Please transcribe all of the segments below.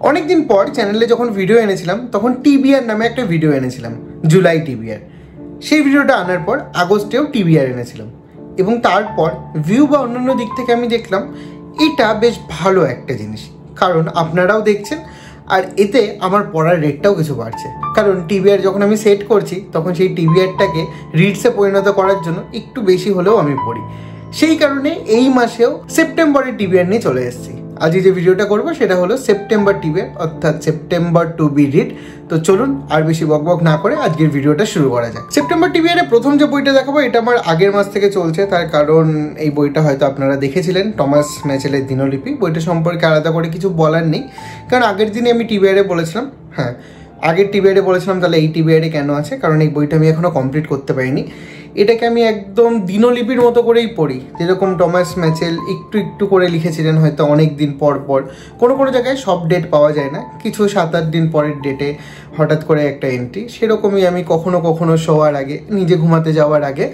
অনেকদিন পর চ্যানেলে যখন ভিডিও এনেছিলাম তখন টিবিআর নামে একটা ভিডিও এনেছিলাম, জুলাই টিবিআর। সেই ভিডিওটা আনার পর আগস্টেও টিবিআর এনেছিলাম এবং তারপর ভিউ বা অন্যান্য দিক থেকে আমি দেখলাম এটা বেশ ভালো একটা জিনিস, কারণ আপনারাও দেখছেন আর এতে আমার পড়ার রেটটাও কিছু বাড়ছে। কারণ টিবিআর যখন আমি সেট করছি তখন সেই টিবিআরটাকে রিডসে পরিণত করার জন্য একটু বেশি হলেও আমি পড়ি। সেই কারণে এই মাসেও সেপ্টেম্বরের টিবিআর নিয়ে চলে এসেছি। আজকে যে ভিডিওটা করবো সেটা হলো সেপ্টেম্বর টিবিআর, অর্থাৎ সেপ্টেম্বর টু বি রিড। তো চলুন আর বেশি বকবক না করে আজকের ভিডিওটা শুরু করা যাক। সেপ্টেম্বর টিবিআরে প্রথম যে বইটা দেখাবো এটা আমার আগের মাস থেকে চলছে, তার কারণ এই বইটা হয়তো আপনারা দেখেছিলেন, টমাস ম্যাচেলের দিনলিপি। বইটা সম্পর্কে আলাদা করে কিছু বলার নেই, কারণ আগের দিনে আমি টিবিআরে বলেছিলাম, হ্যাঁ আগের টিবিআরে বলেছিলাম, তাহলে এই টিবিআরে কেন আছে, কারণ এই বইটা আমি এখনও কমপ্লিট করতে পারিনি। এটাকে আমি একদম দিনলিপির মতো করেই পড়ি, যেরকম টমাস ম্যাচেল একটু একটু করে লিখেছিলেন, হয়তো অনেক দিন পর পর। কোনো কোনো জায়গায় সব ডেট পাওয়া যায় না, কিছু 7-8 দিন পরের ডেটে হঠাৎ করে একটা এন্ট্রি, সেরকমই আমি কখনো কখনো শোয়ার আগে, নিজে ঘুমাতে যাওয়ার আগে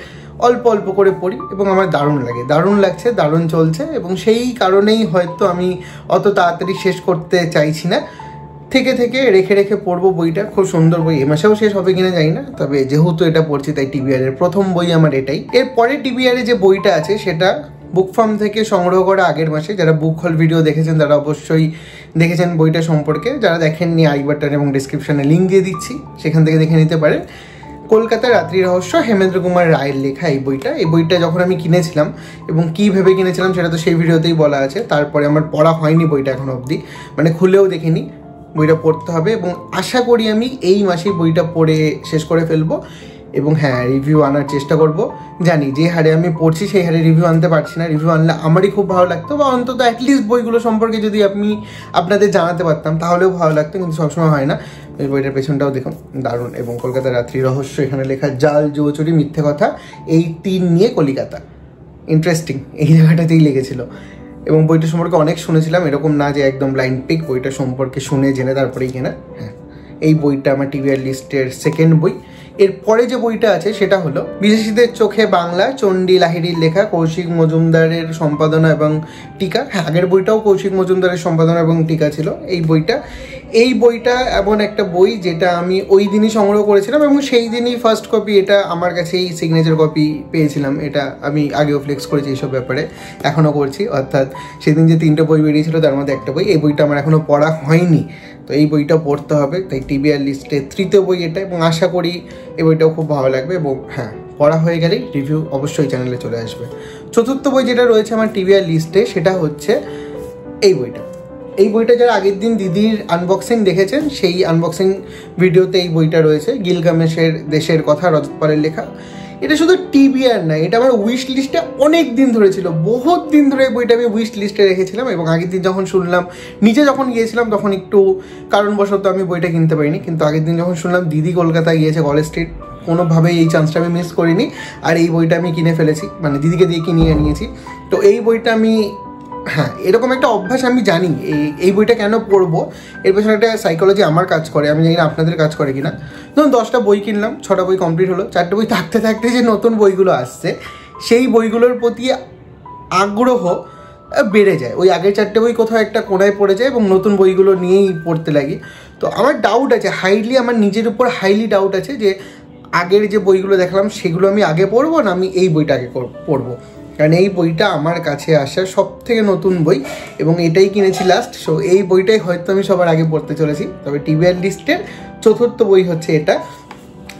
অল্প অল্প করে পড়ি এবং আমার দারুণ লাগে, দারুণ লাগছে, দারুণ চলছে। এবং সেই কারণেই হয়তো আমি অত তাড়াতাড়ি শেষ করতে চাইছি না, থেকে থেকে রেখে রেখে পড়বো বইটা। খুব সুন্দর বই, এ মাসেও শেষ হবে কিনা জানি না, তবে যেহেতু এটা পড়ছি তাই টিবিআরের প্রথম বই আমার এটাই। এরপরে টিবিআরে যে বইটা আছে সেটা বুক ফার্ম থেকে সংগ্রহ করা আগের মাসে। যারা বুক হল ভিডিও দেখেছেন তারা অবশ্যই দেখেছেন বইটা সম্পর্কে, যারা দেখেননি আই বাটন এবং ডিসক্রিপশনে লিঙ্ক দিয়ে দিচ্ছি, সেখান থেকে দেখে নিতে পারেন। কলকাতার রাত্রি রহস্য, হেমেন্দ্র কুমার রায়ের লেখা এই বইটা। এই বইটা যখন আমি কিনেছিলাম এবং কী ভেবে কিনেছিলাম সেটা তো সেই ভিডিওতেই বলা আছে। তারপরে আমার পড়া হয়নি বইটা এখনো অবধি, মানে খুলেও দেখিনি। বইটা পড়তে হবে এবং আশা করি আমি এই মাসেই বইটা পড়ে শেষ করে ফেলবো। এবং হ্যাঁ, রিভিউ আনার চেষ্টা করব। জানি যে হারে আমি পড়ছি সেই হারে রিভিউ আনতে পারছি না, রিভিউ আনলে আমারই খুব ভালো লাগতো, বা অন্তত অ্যাটলিস্ট বইগুলো সম্পর্কে যদি আমি আপনাদের জানাতে পারতাম তাহলেও ভালো লাগতো, কিন্তু সবসময় হয় না। এই বইটার পেছনটাও দেখুন, দারুণ। এবং কলকাতার রাত্রি রহস্য, এখানে লেখা জাল, জুয়োচুরি, মিথ্যে কথা, এই 3 নিয়ে কলিকাতা। ইন্টারেস্টিং, এই জায়গাটাতেই লেগেছিল। এবং বইটা সম্পর্কে অনেক শুনেছিলাম, এরকম না যে একদম ব্লাইন্ড পিক, বইটা সম্পর্কে শুনে জেনে তারপরেই কেনা। হ্যাঁ, এই বইটা আমার টিবিআর লিস্টের সেকেন্ড বই। এরপরে যে বইটা আছে সেটা হলো বিদেশিদের চোখে বাংলা, চণ্ডী লাহিড়ীর লেখা, কৌশিক মজুমদারের সম্পাদনা এবং টিকা। হ্যাঁ, আগের বইটাও কৌশিক মজুমদারের সম্পাদনা এবং টিকা ছিল। এই বইটা এমন একটা বই যেটা আমি ওই দিনই সংগ্রহ করেছিলাম এবং সেই দিনই ফার্স্ট কপি, এটা আমার কাছেই সিগনেচার কপি পেয়েছিলাম। এটা আমি আগেও ফ্লেক্স করেছি এইসব ব্যাপারে, এখনও করছি। অর্থাৎ সেদিন যে 3টে বই বেরিয়েছিল তার মধ্যে একটা বই, এই বইটা আমার এখনও পড়া হয়নি, তো এই বইটা পড়তে হবে। তাই টিবিআর লিস্টে তৃতীয় বই এটা, এবং আশা করি এই বইটাও খুব ভালো লাগবে। এবং হ্যাঁ, পড়া হয়ে গেলেই রিভিউ অবশ্যই চ্যানেলে চলে আসবে। চতুর্থ বই যেটা রয়েছে আমার টিবিআর লিস্টে সেটা হচ্ছে এই বইটা। এই বইটা যারা আগের দিন দিদির আনবক্সিং দেখেছেন সেই আনবক্সিং ভিডিওতে এই বইটা রয়েছে, গিলগামেশের দেশের কথা, রজত পালের লেখা। এটা শুধু টিবিআর না, এটা আমার উইশ লিস্টে অনেক দিন ধরে ছিল, বহুত দিন ধরে এই বইটা আমি উইশ লিস্টে রেখেছিলাম। এবং আগের দিন যখন শুনলাম, নিজে যখন গিয়েছিলাম তখন একটু কারণবশত আমি বইটা কিনতে পারিনি, কিন্তু আগের দিন যখন শুনলাম দিদি কলকাতায় গিয়েছে কলেজ স্ট্রিট, কোনোভাবেই এই চান্সটা আমি মিস করিনি। আর এই বইটা আমি কিনে ফেলেছি, মানে দিদিকে দিয়ে কিনিয়ে নিয়েছি। তো এই বইটা আমি, হ্যাঁ এরকম একটা অভ্যাস আমি জানি এই বইটা কেন পড়বো, এর পেছনে একটা সাইকোলজি আমার কাজ করে, আমি জানি না আপনাদের কাজ করে কিনা। ধরুন 10টা বই কিনলাম, 6টা বই কমপ্লিট হলো, 4টে বই থাকতে থাকতে যে নতুন বইগুলো আসছে সেই বইগুলোর প্রতি আগ্রহ বেড়ে যায়। ওই আগের 4টে বই কোথাও একটা কোণায় পড়ে যায় এবং নতুন বইগুলো নিয়েই পড়তে লাগি। তো আমার ডাউট আছে, আমার নিজের উপর হাইলি ডাউট আছে যে আগের যে বইগুলো দেখলাম সেগুলো আমি আগে পড়বো না আমি এই বইটা আগে পড়বো, কারণ এই বইটা আমার কাছে আসা সব থেকে নতুন বই এবং এটাই কিনেছি লাস্ট। সো এই বইটাই হয়তো আমি সবার আগে পড়তে চলেছি। তবে টিবিআর লিস্টের চতুর্থ বই হচ্ছে এটা।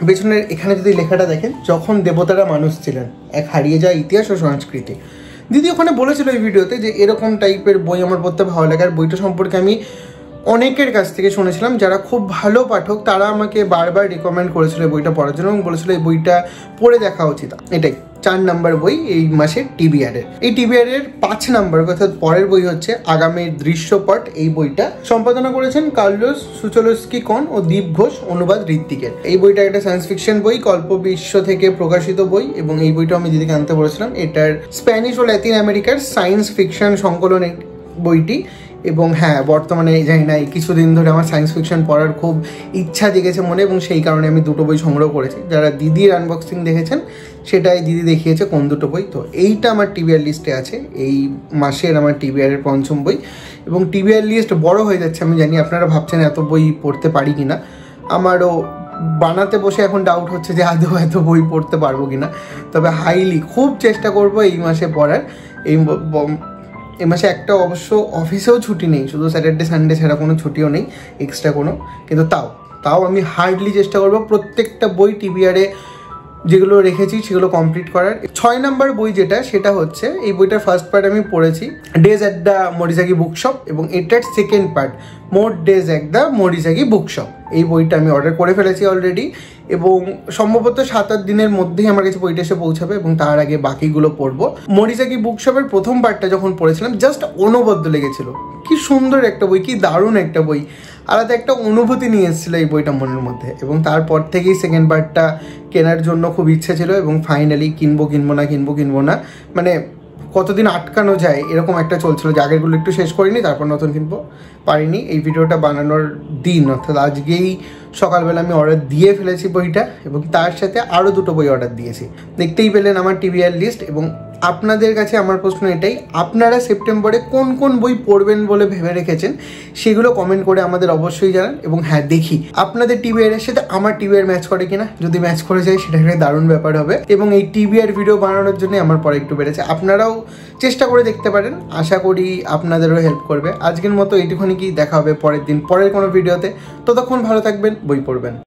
পেছনের এখানে যদি লেখাটা দেখেন, যখন দেবতারা মানুষ ছিলেন, এক হারিয়ে যাওয়া ইতিহাস ও সংস্কৃতি। দিদি ওখানে বলেছিল এই ভিডিওতে যে এরকম টাইপের বই আমার পড়তে ভালো লাগে। আর বইটা সম্পর্কে আমি অনেকের কাছ থেকে শুনেছিলাম যারা খুব ভালো পাঠক, তারা আমাকে বারবার রিকমেন্ড করেছিল এই বইটা পড়ার জন্য এবং বলেছিল এই বইটা পড়ে দেখা উচিত। এটাই 4 নম্বর বই এই মাসের টিবিআরের। এই টিবিআরের 5 নম্বর অর্থাৎ পরের বই হচ্ছে আগামীর দৃশ্যপট। এই বইটা সম্পাদনা করেছেন কার্লোস সুচলস্কি-কন ও দীপ ঘোষ, অনুবাদ ঋত্বিকের। এই বইটা একটা সায়েন্স ফিকশন বই, কল্পবিশ্ব থেকে প্রকাশিত বই এবং এই বইটা আমি দিদিকে আনতে বলেছিলাম। এটার স্প্যানিশ ও ল্যাতিন আমেরিকার সায়েন্স ফিকশন সংকলন বইটি এবং হ্যাঁ, বর্তমানে জানি না, এই কিছুদিন ধরে আমার সায়েন্স ফিকশন পড়ার খুব ইচ্ছা জেগেছে মনে, এবং সেই কারণে আমি দুটো বই সংগ্রহ করেছি। যারা দিদির আনবক্সিং দেখেছেন সেটাই দিদি দেখিয়েছে কোন দুটো বই। তো এইটা আমার টিবিআর লিস্টে আছে, এই মাসের আমার টিবিআরের 5ম বই। এবং টিবিআর লিস্ট বড় হয়ে যাচ্ছে, আমি জানি আপনারা ভাবছেন এত বই পড়তে পারি কি না। আমারও বানাতে বসে এখন ডাউট হচ্ছে যে আদৌ এত বই পড়তে পারবো কি না। তবে হাইলি খুব চেষ্টা করব এই মাসে পড়ার। এই মাসে একটা অবশ্য অফিসেও ছুটি নেই, শুধু স্যাটারডে সানডে ছাড়া কোনো ছুটিও নেই এক্সট্রা কোনো, কিন্তু তাও আমি হার্ডলি চেষ্টা করবো প্রত্যেকটা বই টিবিআরে যেগুলো রেখেছি সেগুলো কমপ্লিট করার। 6 নম্বর বই সেটা হচ্ছে, এই বইটার ফার্স্ট পার্ট আমি পড়েছি, days at the Morisaki bookshop, এবং এটার second part more days at the Morisaki bookshop. এই বইটা আমি অর্ডার করে ফেলেছি অলরেডি, এবং সম্ভবত 7-8 দিনের মধ্যেই আমার কাছে বইটা এসে পৌঁছাবে, এবং তার আগে বাকিগুলো পড়বো। মরিজাকি বুকশপের প্রথম পার্টটা যখন পড়েছিলাম জাস্ট অনবদ্য লেগেছিল, কি সুন্দর একটা বই, কি দারুণ একটা বই, আলাদা একটা অনুভূতি নিয়ে এসেছিলো এই বইটা মনের মধ্যে। এবং তারপর থেকেই সেকেন্ড পার্টটা কেনার জন্য খুব ইচ্ছে ছিল, এবং ফাইনালি কিনবো না মানে কতদিন আটকানো যায় এরকম একটা চলছিল যে আগেরগুলো একটু শেষ করিনি তারপর নতুন কিনবো, পারিনি। এই ভিডিওটা বানানোর দিন অর্থাৎ আজকেই সকালবেলা আমি অর্ডার দিয়ে ফেলেছি বইটা, এবং তার সাথে আরও দুটো বই অর্ডার দিয়েছি। দেখতেই পেলেন আমার টিবিআর লিস্ট। এবং আপনাদের কাছে আমার প্রশ্ন এটাই, আপনারা সেপ্টেম্বরে কোন কোন বই পড়বেন বলে ভেবে রেখেছেন সেগুলো কমেন্ট করে আমাদের অবশ্যই জানান। এবং হ্যাঁ, দেখি আপনাদের টিবিআর সাথে আমার টিবিআর ম্যাচ করে কিনা, যদি ম্যাচ করে যায় সেটা একটা দারুণ ব্যাপার হবে। এবং এই টিবিআর ভিডিও বানানোর জন্য আমার পরে একটু বেড়েছে, আপনারাও চেষ্টা করে দেখতে পারেন, আশা করি আপনাদেরও হেল্প করবে। আজকের মতো এইটুখানি, কি দেখা হবে পরের দিন পরের কোনো ভিডিওতে। ততক্ষণ ভালো থাকবেন, বই পড়বেন।